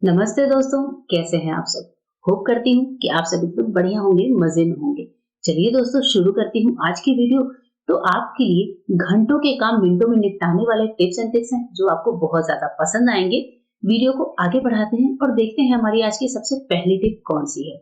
नमस्ते दोस्तों, कैसे हैं आप सब। होप करती हूँ कि आप सब एकदम बढ़िया होंगे, मजे में होंगे। चलिए दोस्तों, शुरू करती हूँ आज की वीडियो। तो आपके लिए घंटों के काम मिनटों में निपटाने वाले टिप्स एंड ट्रिक्स हैं जो आपको बहुत ज्यादा पसंद आएंगे। वीडियो को आगे बढ़ाते हैं और देखते हैं हमारी आज की सबसे पहली टिप कौन सी है।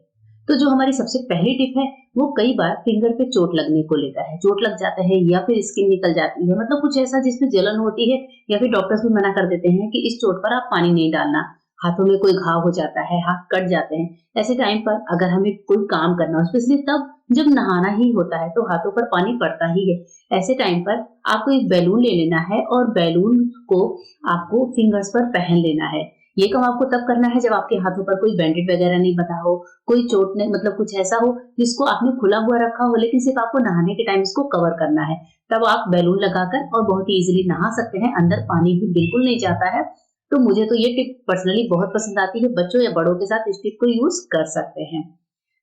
तो जो हमारी सबसे पहली टिप है वो कई बार फिंगर पे चोट लगने को लेकर है। चोट लग जाता है या फिर स्किन निकल जाती है, मतलब कुछ ऐसा जिसमें जलन होती है, या फिर डॉक्टर्स भी मना कर देते हैं कि इस चोट पर आप पानी नहीं डालना। हाथों में कोई घाव हो जाता है, हाथ कट जाते हैं। ऐसे टाइम पर अगर हमें कोई काम करना हो, स्पेशली तब जब नहाना ही होता है, तो हाथों पर पानी पड़ता ही है। ऐसे टाइम पर आपको एक बैलून ले लेना है और बैलून को आपको फिंगर्स पर पहन लेना है। ये काम आपको तब करना है जब आपके हाथों पर कोई बैंडेज वगैरह नहीं बंधा हो, कोई चोट नहीं, मतलब कुछ ऐसा हो जिसको आपने खुला हुआ रखा हो, लेकिन सिर्फ आपको नहाने के टाइम इसको कवर करना है। तब आप बैलून लगाकर और बहुत ही इजीली नहा सकते हैं। अंदर पानी भी बिल्कुल नहीं जाता है। तो मुझे तो ये टिप पर्सनली बहुत पसंद आती है। बच्चों या बड़ों के साथ इस टिप को यूज कर सकते हैं।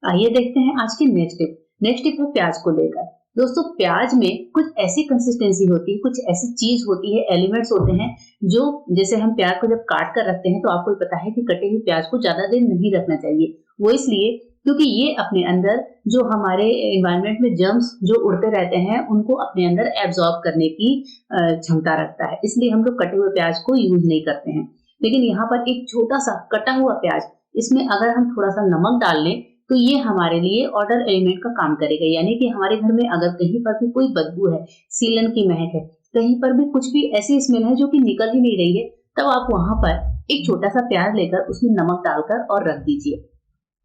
आइए देखते हैं आज की नेक्स्ट टिप। नेक्स्ट टिप है प्याज को लेकर। दोस्तों, प्याज में कुछ ऐसी कंसिस्टेंसी होती है, कुछ ऐसी चीज होती है, एलिमेंट्स होते हैं जो, जैसे हम प्याज को जब काट कर रखते हैं तो आपको पता है कि कटे हुए प्याज को ज्यादा देर नहीं रखना चाहिए। वो इसलिए क्योंकि ये अपने अंदर जो हमारे एनवायरनमेंट में जर्म्स जो उड़ते रहते हैं उनको अपने अंदर एब्जॉर्ब करने की क्षमता रखता है। इसलिए हम लोग कटे हुए प्याज को यूज नहीं करते हैं। लेकिन यहाँ पर एक छोटा सा कटा हुआ प्याज, इसमें अगर हम थोड़ा सा नमक डाल लें तो ये हमारे लिए ऑर्डर एलिमेंट का काम करेगा। यानी कि हमारे घर में अगर कहीं पर भी कोई बदबू है, सीलन की महक है, कहीं पर भी कुछ भी ऐसी स्मेल है जो कि निकल ही नहीं रही है, तब आप वहां पर एक छोटा सा प्याज लेकर उसमें नमक डालकर और रख दीजिए।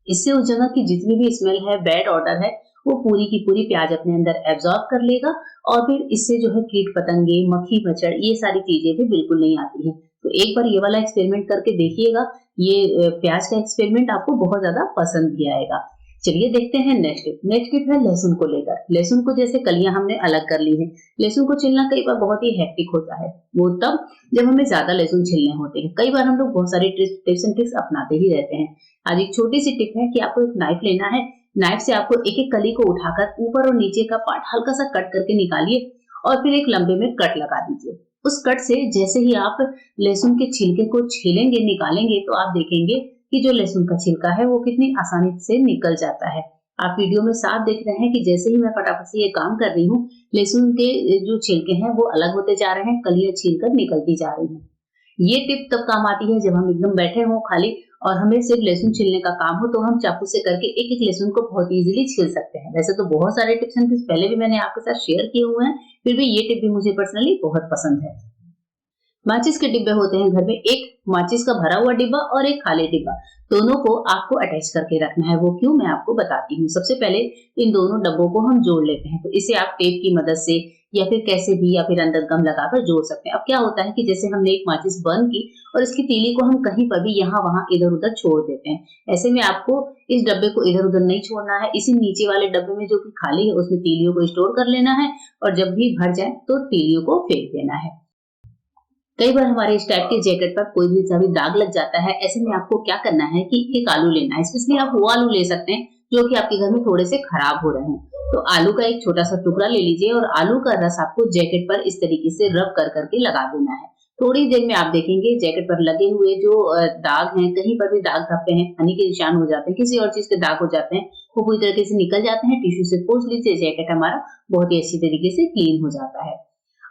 इससे उस जगह की जितनी भी स्मेल है, बैड ऑर्डर है, वो पूरी की पूरी प्याज अपने अंदर एब्जॉर्ब कर लेगा। और फिर इससे जो है कीट पतंगे, मक्खी मच्छर, ये सारी चीजें भी बिल्कुल नहीं आती हैं। तो एक बार ये वाला एक्सपेरिमेंट करके देखिएगा। ये प्याज का एक्सपेरिमेंट आपको बहुत ज्यादा पसंद भी आएगा। चलिए देखते हैं नेक्स्ट टिप। नेक्स्ट टिप है लहसुन को लेकर। लहसुन को जैसे कलियां हमने अलग कर ली है। लहसुन को छिलना कई बार बहुत ही हेक्टिक होता है। वो तब जब हमें ज्यादा लहसुन छिलने होते हैं। कई बार हम लोग बहुत सारी टिप्स एंड ट्रिक्स अपनाते ही रहते हैं। आज एक छोटी सी टिप है कि आपको एक नाइफ लेना है। नाइफ से आपको एक एक कली को उठाकर ऊपर और नीचे का पार्ट हल्का सा कट करके निकालिए और फिर एक लंबे में कट लगा दीजिए। उस कट से जैसे ही आप लहसुन के छिलके को छीलेंगे, निकालेंगे, तो आप देखेंगे कि जो लहसुन का छिलका है वो कितनी आसानी से निकल जाता है। आप वीडियो में साफ देख रहे हैं कि जैसे ही मैं फटाफट से ये काम कर रही हूँ, लहसुन के जो छिलके हैं वो अलग होते जा रहे हैं, कलियां छीलकर निकलती जा रही हैं। ये टिप तब काम आती है जब हम एकदम बैठे हों खाली और हमें सिर्फ लहसुन छीलने का काम हो, तो हम चाकू से करके एक एक लहसुन को बहुत इजीली छील सकते हैं। वैसे तो बहुत सारे टिप्स एंड ट्रिक्स पहले भी मैंने आपके साथ शेयर किए हुए हैं, फिर भी ये टिप भी मुझे पर्सनली बहुत पसंद है। माचिस के डिब्बे होते हैं घर में, एक माचिस का भरा हुआ डिब्बा और एक खाली डिब्बा। दोनों को आपको अटैच करके रखना है। वो क्यों, मैं आपको बताती हूँ। सबसे पहले इन दोनों डब्बों को हम जोड़ लेते हैं। तो इसे आप टेप की मदद से या फिर कैसे भी, या फिर अंदर गम लगाकर जोड़ सकते हैं। अब क्या होता है कि जैसे हमने एक माचिस बर्न की और इसकी तीली को हम कहीं पर भी यहाँ वहां इधर उधर छोड़ देते हैं। ऐसे में आपको इस डब्बे को इधर उधर नहीं छोड़ना है। इसी नीचे वाले डब्बे में जो कि खाली है उसमें तीलियों को स्टोर कर लेना है और जब भी भर जाए तो तीलियों को फेंक देना है। कई बार हमारे इस टाइप के जैकेट पर कोई भी सा भी दाग लग जाता है। ऐसे में आपको क्या करना है कि एक आलू लेना है। स्पेशली आप वो आलू ले सकते हैं जो कि आपके घर में थोड़े से खराब हो रहे हैं। तो आलू का एक छोटा सा टुकड़ा ले लीजिए और आलू का रस आपको जैकेट पर इस तरीके से रब कर करके लगा देना है। थोड़ी देर में आप देखेंगे जैकेट पर लगे हुए जो दाग हैं, कहीं पर भी दाग धब्बे हैं, हनी के निशान हो जाते हैं, किसी और चीज के दाग हो जाते हैं, वो पूरी तरीके से निकल जाते हैं। टिश्यू से पोंछ लीजिए, जैकेट हमारा बहुत ही अच्छी तरीके से क्लीन हो जाता है।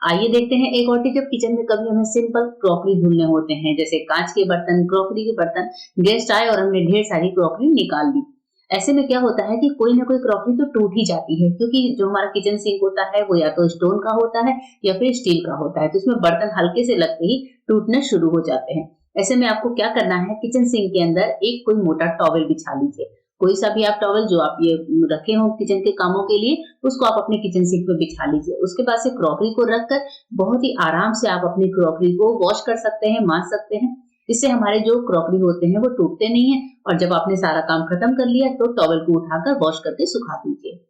आइए देखते हैं एक और टिप। जब किचन में कभी हमें सिंपल क्रॉकरी धुलने होते हैं, जैसे कांच के बर्तन, क्रॉकरी के बर्तन, गेस्ट आए और हमने ढेर सारी क्रॉकरी निकाल दी। ऐसे में क्या होता है कि कोई ना कोई क्रॉकरी तो टूट ही जाती है, क्योंकि जो हमारा किचन सिंक होता है वो या तो स्टोन का होता है या फिर स्टील का होता है। तो इसमें बर्तन हल्के से लगते ही टूटने शुरू हो जाते हैं। ऐसे में आपको क्या करना है, किचन सिंक के अंदर एक कोई मोटा टॉवेल बिछा लीजिए। कोई सा भी आप टॉवेल जो आप ये रखे हो किचन के कामों के लिए, उसको आप अपने किचन सिंक में बिछा लीजिए। उसके बाद से क्रॉकरी को रखकर बहुत ही आराम से आप अपनी क्रॉकरी को वॉश कर सकते हैं, मांज सकते हैं। इससे हमारे जो क्रॉकरी होते हैं वो टूटते नहीं है। और जब आपने सारा काम खत्म कर लिया तो टॉवेल को उठाकर वॉश करके सुखा दीजिए।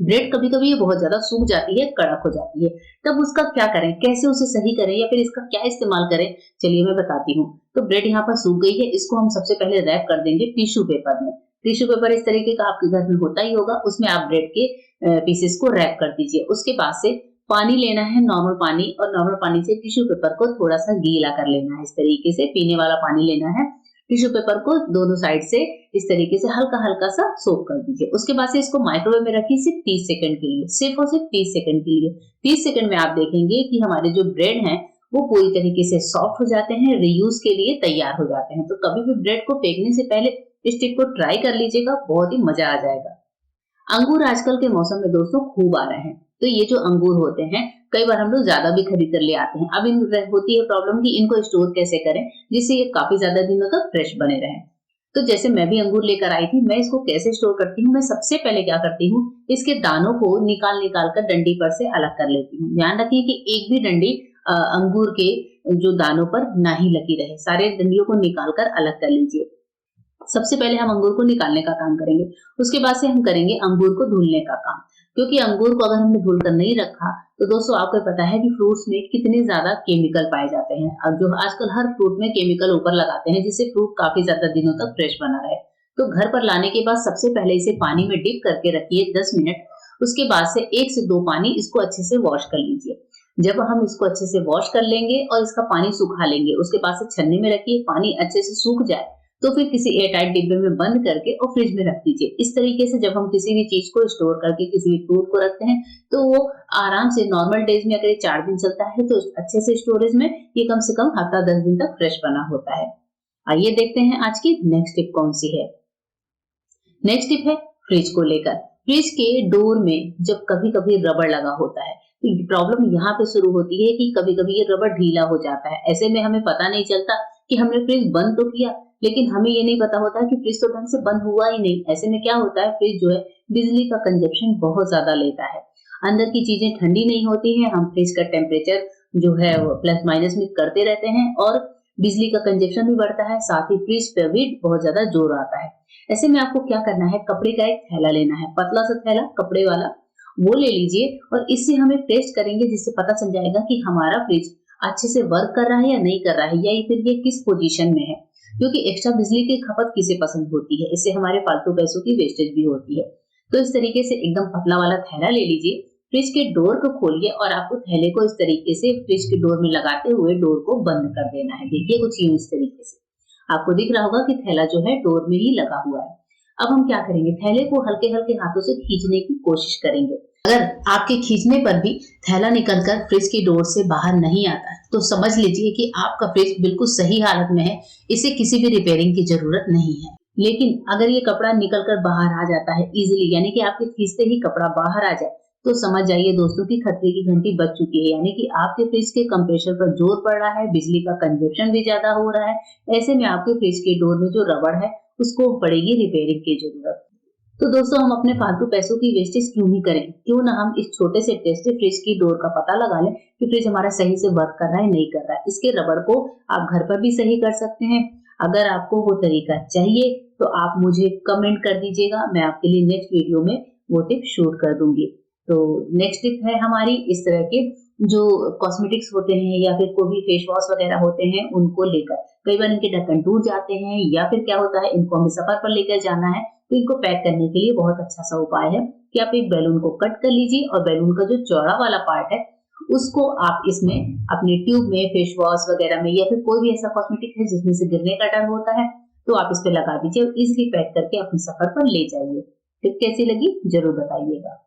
ब्रेड कभी कभी ये बहुत ज्यादा सूख जाती है, कड़क हो जाती है, तब उसका क्या करें, कैसे उसे सही करें या फिर इसका क्या इस्तेमाल करें, चलिए मैं बताती हूँ। तो ब्रेड यहाँ पर सूख गई है, इसको हम सबसे पहले रैप कर देंगे टिश्यू पेपर में। टिश्यू पेपर इस तरीके का आपके घर में होता ही होगा, उसमें आप ब्रेड के पीसेस को रैप कर दीजिए। उसके बाद से पानी लेना है, नॉर्मल पानी, और नॉर्मल पानी से टिश्यू पेपर को थोड़ा सा गीला कर लेना है। इस तरीके से पीने वाला पानी लेना है। टिश्यू पेपर को दोनों साइड से इस तरीके से हल्का हल्का सा सोक कर दीजिए। उसके बाद से इसको माइक्रोवेव में रखिए सिर्फ 30 सेकंड के लिए, सिर्फ और सिर्फ 30 सेकंड के लिए। 30 सेकंड में आप देखेंगे कि हमारे जो ब्रेड हैं वो पूरी तरीके से सॉफ्ट हो जाते हैं, रीयूज के लिए तैयार हो जाते हैं। तो कभी भी ब्रेड को फेंकने से पहले इस टिप को ट्राई कर लीजिएगा, बहुत ही मजा आ जाएगा। अंगूर आजकल के मौसम में दोस्तों खूब आ रहे हैं, तो ये जो अंगूर होते हैं कई बार हम लोग ज्यादा भी खरीद कर ले आते हैं। अब इन होती है प्रॉब्लम कि इनको स्टोर कैसे करें जिससे ये काफी ज्यादा दिनों तक फ्रेश बने रहें। तो जैसे मैं भी अंगूर लेकर आई थी, मैं इसको कैसे स्टोर करती हूँ, मैं सबसे पहले क्या करती हूँ, इसके दानों को निकाल निकाल कर डंडी पर से अलग कर लेती हूँ। ध्यान रखिए कि एक भी डंडी अंगूर के जो दानों पर ना ही लगी रहे, सारे डंडियों को निकाल कर अलग कर लीजिए। सबसे पहले हम अंगूर को निकालने का काम करेंगे, उसके बाद से हम करेंगे अंगूर को धुलने का काम। क्योंकि अंगूर को अगर हमने धुल कर नहीं रखा तो दोस्तों आपको पता है कि फ्रूट्स में कितने ज्यादा केमिकल पाए जाते हैं। अब जो आजकल हर फ्रूट में केमिकल ऊपर लगाते हैं जिससे फ्रूट काफी ज्यादा दिनों तक फ्रेश बना रहे। तो घर पर लाने के बाद सबसे पहले इसे पानी में डिप करके रखिए 10 मिनट। उसके बाद से 1 से 2 पानी इसको अच्छे से वॉश कर लीजिए। जब हम इसको अच्छे से वॉश कर लेंगे और इसका पानी सुखा लेंगे, उसके बाद से छन्नी में रखिए, पानी अच्छे से सूख जाए तो फिर किसी एयरटाइट डिब्बे में बंद करके और फ्रिज में रख दीजिए। इस तरीके से जब हम किसी भी चीज को स्टोर करके किसी भी फ्रूट को रखते हैं तो वो आराम से नॉर्मल डेज में अगर ये 4 दिन चलता है तो अच्छे से स्टोरेज में ये कम से कम हफ्ता 10 दिन तक फ्रेश बना होता है। आइए देखते हैं आज की नेक्स्ट टिप कौन सी है। नेक्स्ट टिप है फ्रिज को लेकर। फ्रिज के डोर में जब कभी कभी रबड़ लगा होता है तो प्रॉब्लम यहाँ पे शुरू होती है कि कभी कभी ये रबड़ ढीला हो जाता है। ऐसे में हमें पता नहीं चलता कि हमने फ्रिज बंद तो किया लेकिन हमें ये नहीं पता होता कि फ्रिज तो ढंग से बंद हुआ ही नहीं। ऐसे में क्या होता है, फ्रिज जो है बिजली का कंजप्शन बहुत ज्यादा लेता है, अंदर की चीजें ठंडी नहीं होती हैं। हम फ्रिज का टेम्परेचर जो है वो प्लस माइनस में करते रहते हैं और बिजली का कंजप्शन भी बढ़ता है, साथ ही फ्रिज पे भी बहुत ज्यादा जोर आता है। ऐसे में आपको क्या करना है, कपड़े का एक थैला लेना है, पतला सा थैला कपड़े वाला, वो ले लीजिए और इससे हमें टेस्ट करेंगे जिससे पता चल जाएगा कि हमारा फ्रिज अच्छे से वर्क कर रहा है या नहीं कर रहा है, या फिर ये किस पोजीशन में है। क्योंकि एक्स्ट्रा बिजली की खपत किसे पसंद होती है, इससे हमारे फालतू पैसों की वेस्टेज भी होती है। तो इस तरीके से एकदम पतला वाला थैला ले लीजिए, फ्रिज के डोर को खोलिए और आपको थैले को इस तरीके से फ्रिज के डोर में लगाते हुए डोर को बंद कर देना है। देखिए कुछ यूं इस तरीके से आपको दिख रहा होगा कि थैला जो है डोर में ही लगा हुआ है। अब हम क्या करेंगे, थैले को हल्के हल्के हाथों से खींचने की कोशिश करेंगे। अगर आपके खींचने पर भी थैला निकलकर फ्रिज की डोर से बाहर नहीं आता तो समझ लीजिए कि आपका फ्रिज बिल्कुल सही हालत में है, इसे किसी भी रिपेयरिंग की जरूरत नहीं है। लेकिन अगर ये कपड़ा निकलकर बाहर आ जाता है इजीली, यानी कि आपके खींचते ही कपड़ा बाहर आ जाए, तो समझ जाइए दोस्तों की खतरे की घंटी बज चुकी है, यानी कि आपके फ्रिज के कंप्रेसर पर जोर पड़ रहा है, बिजली का कंजप्शन भी ज्यादा हो रहा है। ऐसे में आपके फ्रिज के डोर में जो रबड़ है उसको पड़ेगी रिपेयरिंग की जरूरत। तो दोस्तों हम अपने फालतू पैसों की वेस्टेज क्यों ही करें, क्यों ना हम इस छोटे से टेस्ट से फ्रिज की डोर का पता लगा लें कि फ्रिज हमारा सही से वर्क कर रहा है नहीं कर रहा है। इसके रबड़ को आप घर पर भी सही कर सकते हैं। अगर आपको वो तरीका चाहिए तो आप मुझे कमेंट कर दीजिएगा, मैं आपके लिए नेक्स्ट वीडियो में वो टिप शूट कर दूंगी। तो नेक्स्ट टिप है हमारी इस तरह के जो कॉस्मेटिक्स होते हैं या फिर कोई भी फेस वॉश वगैरह होते हैं उनको लेकर, कई बार इनके ढक्कन टूट जाते हैं या फिर क्या होता है इनको हमें सफर पर लेकर जाना है, तो इनको पैक करने के लिए बहुत अच्छा सा उपाय है कि आप एक बैलून को कट कर लीजिए और बैलून का जो चौड़ा वाला पार्ट है उसको आप इसमें अपने ट्यूब में फेस वॉश वगैरह में या फिर कोई भी ऐसा कॉस्मेटिक है जिसमें से गिरने का डर होता है तो आप इस पे लगा दीजिए और इजिली पैक करके अपने सफर पर ले जाइए। टिप कैसी लगी जरूर बताइएगा।